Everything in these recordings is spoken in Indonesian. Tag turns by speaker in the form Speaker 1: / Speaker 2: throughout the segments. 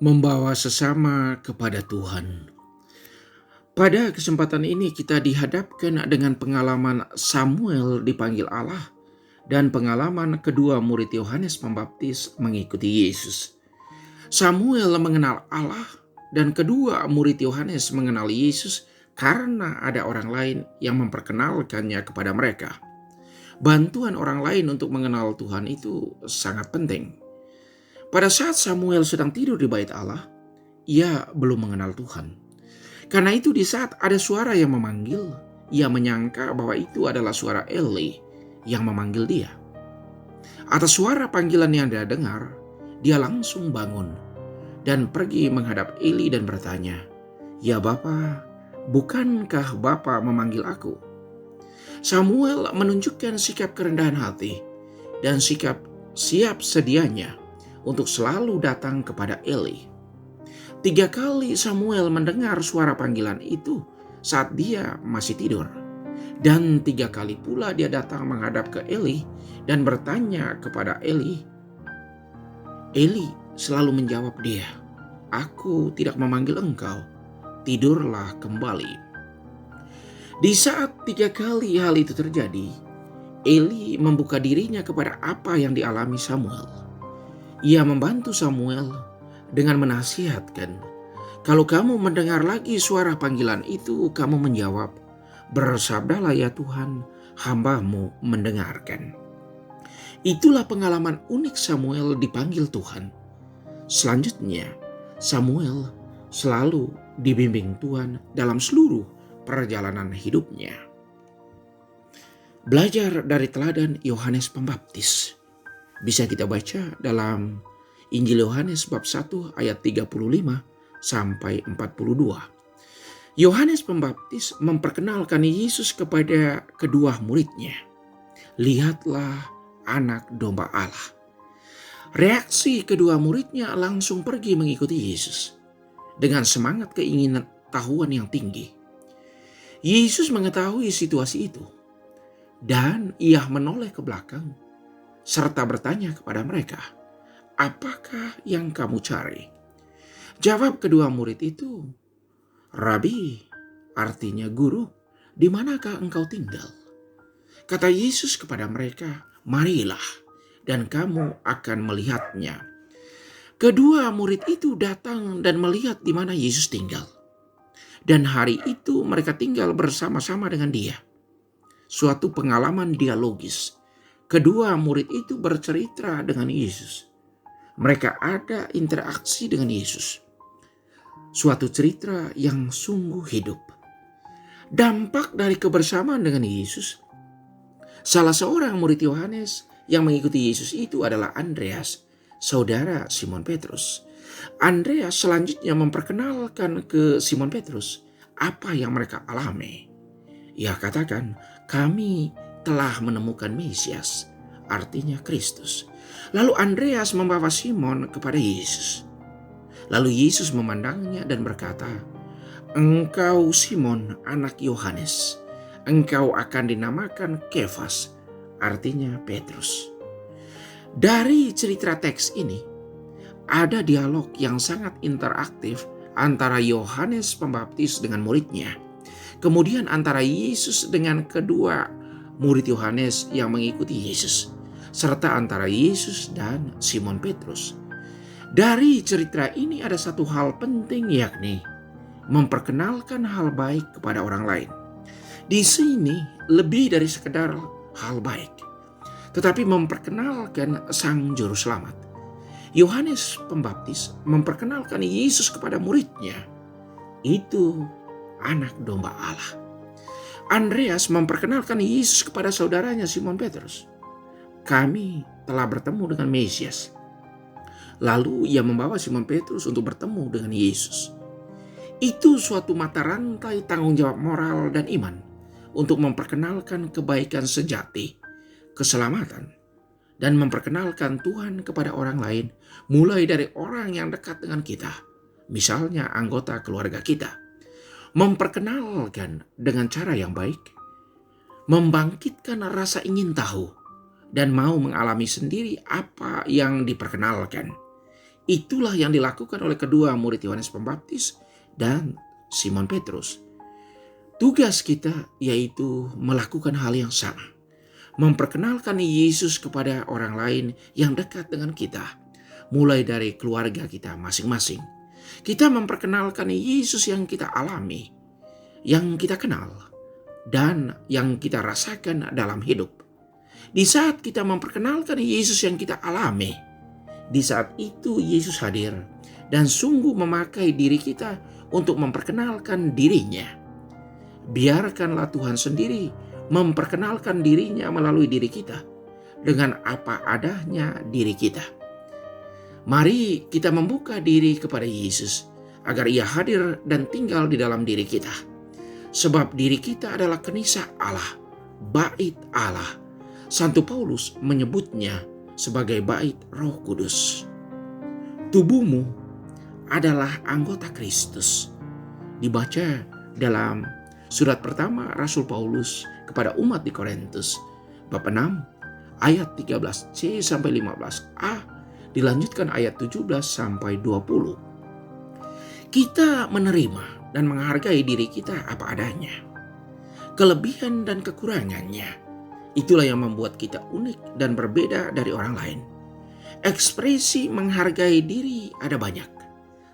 Speaker 1: Membawa sesama kepada Tuhan. Pada kesempatan ini kita dihadapkan dengan pengalaman Samuel dipanggil Allah dan pengalaman kedua murid Yohanes Pembaptis mengikuti Yesus. Samuel mengenal Allah dan kedua murid Yohanes mengenal Yesus karena ada orang lain yang memperkenalkannya kepada mereka. Bantuan orang lain untuk mengenal Tuhan itu sangat penting. Pada saat Samuel sedang tidur di bait Allah, ia belum mengenal Tuhan. Karena itu di saat ada suara yang memanggil, ia menyangka bahwa itu adalah suara Eli yang memanggil dia. Atas suara panggilan yang dia dengar, dia langsung bangun dan pergi menghadap Eli dan bertanya, "Ya Bapa, bukankah Bapa memanggil aku?" Samuel menunjukkan sikap kerendahan hati dan sikap siap sedianya untuk selalu datang kepada Eli. 3 kali Samuel mendengar suara panggilan itu saat dia masih tidur. Dan 3 kali pula dia datang menghadap ke Eli dan bertanya kepada Eli. Eli selalu menjawab dia, "Aku tidak memanggil engkau, tidurlah kembali." Di saat 3 kali hal itu terjadi, Eli membuka dirinya kepada apa yang dialami Samuel. Ia membantu Samuel dengan menasihatkan, "Kalau kamu mendengar lagi suara panggilan itu, kamu menjawab, 'Bersabdalah ya Tuhan, hamba-Mu mendengarkan.'" Itulah pengalaman unik Samuel dipanggil Tuhan. Selanjutnya, Samuel selalu dibimbing Tuhan dalam seluruh perjalanan hidupnya. Belajar dari teladan Yohanes Pembaptis. Bisa kita baca dalam Injil Yohanes bab 1 ayat 35 sampai 42. Yohanes Pembaptis memperkenalkan Yesus kepada kedua muridnya. "Lihatlah anak domba Allah." Reaksi kedua muridnya langsung pergi mengikuti Yesus dengan semangat keinginan tahuan yang tinggi. Yesus mengetahui situasi itu dan ia menoleh ke belakang serta bertanya kepada mereka, "Apakah yang kamu cari?" Jawab kedua murid itu, "Rabi," artinya guru, "di manakah engkau tinggal?" Kata Yesus kepada mereka, "Marilah dan kamu akan melihatnya." Kedua murid itu datang dan melihat di mana Yesus tinggal. Dan hari itu mereka tinggal bersama-sama dengan dia. Suatu pengalaman dialogis. Kedua murid itu bercerita dengan Yesus. Mereka ada interaksi dengan Yesus. Suatu cerita yang sungguh hidup. Dampak dari kebersamaan dengan Yesus, salah seorang murid Yohanes yang mengikuti Yesus itu adalah Andreas, saudara Simon Petrus. Andreas selanjutnya memperkenalkan ke Simon Petrus apa yang mereka alami. Ia katakan, "Kami telah menemukan Mesias," artinya Kristus. Lalu Andreas membawa Simon kepada Yesus. Lalu Yesus memandangnya dan berkata, "Engkau Simon anak Yohanes, engkau akan dinamakan Kefas," artinya Petrus. Dari cerita teks ini, ada dialog yang sangat interaktif antara Yohanes Pembaptis dengan muridnya. Kemudian antara Yesus dengan kedua murid Yohanes yang mengikuti Yesus, serta antara Yesus dan Simon Petrus. Dari cerita ini ada satu hal penting, yakni memperkenalkan hal baik kepada orang lain. Di sini lebih dari sekedar hal baik, tetapi memperkenalkan Sang Juru Selamat. Yohanes Pembaptis memperkenalkan Yesus kepada muridnya. Itu anak domba Allah. Andreas memperkenalkan Yesus kepada saudaranya Simon Petrus. "Kami telah bertemu dengan Mesias." Lalu ia membawa Simon Petrus untuk bertemu dengan Yesus. Itu suatu mata rantai tanggung jawab moral dan iman untuk memperkenalkan kebaikan sejati, keselamatan, dan memperkenalkan Tuhan kepada orang lain, mulai dari orang yang dekat dengan kita, misalnya anggota keluarga kita. Memperkenalkan dengan cara yang baik, membangkitkan rasa ingin tahu, dan mau mengalami sendiri apa yang diperkenalkan. Itulah yang dilakukan oleh kedua murid Yohanes Pembaptis dan Simon Petrus. Tugas kita yaitu melakukan hal yang sama. Memperkenalkan Yesus kepada orang lain yang dekat dengan kita. Mulai dari keluarga kita masing-masing. Kita memperkenalkan Yesus yang kita alami, yang kita kenal, dan yang kita rasakan dalam hidup. Di saat kita memperkenalkan Yesus yang kita alami, di saat itu Yesus hadir dan sungguh memakai diri kita untuk memperkenalkan dirinya. Biarkanlah Tuhan sendiri memperkenalkan dirinya melalui diri kita dengan apa adanya diri kita. Mari kita membuka diri kepada Yesus agar Ia hadir dan tinggal di dalam diri kita. Sebab diri kita adalah kenisa Allah, bait Allah. Santo Paulus menyebutnya sebagai bait Roh Kudus. Tubuhmu adalah anggota Kristus. Dibaca dalam surat pertama Rasul Paulus kepada umat di Korintus, bab 6 ayat 13c sampai 15a, dilanjutkan ayat 17 sampai 20. Kita menerima dan menghargai diri kita apa adanya. Kelebihan dan kekurangannya, itulah yang membuat kita unik dan berbeda dari orang lain. Ekspresi menghargai diri ada banyak.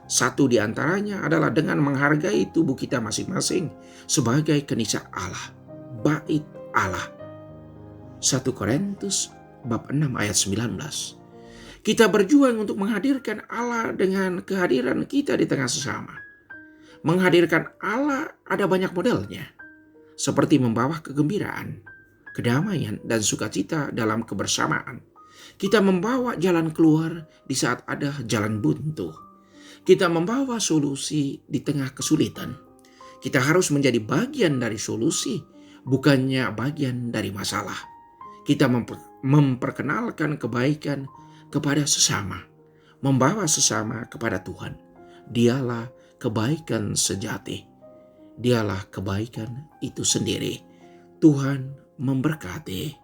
Speaker 1: Satu di antaranya adalah dengan menghargai tubuh kita masing-masing sebagai kenisa Allah, bait Allah. 1 Korintus bab 6 ayat 19. Kita berjuang untuk menghadirkan Allah dengan kehadiran kita di tengah sesama. Menghadirkan Allah ada banyak modelnya, seperti membawa kegembiraan, kedamaian, dan sukacita dalam kebersamaan. Kita membawa jalan keluar di saat ada jalan buntu. Kita membawa solusi di tengah kesulitan. Kita harus menjadi bagian dari solusi, bukannya bagian dari masalah. Kita memperkenalkan kebaikan kepada sesama, membawa sesama kepada Tuhan. Dialah kebaikan sejati. Dialah kebaikan itu sendiri. Tuhan memberkati.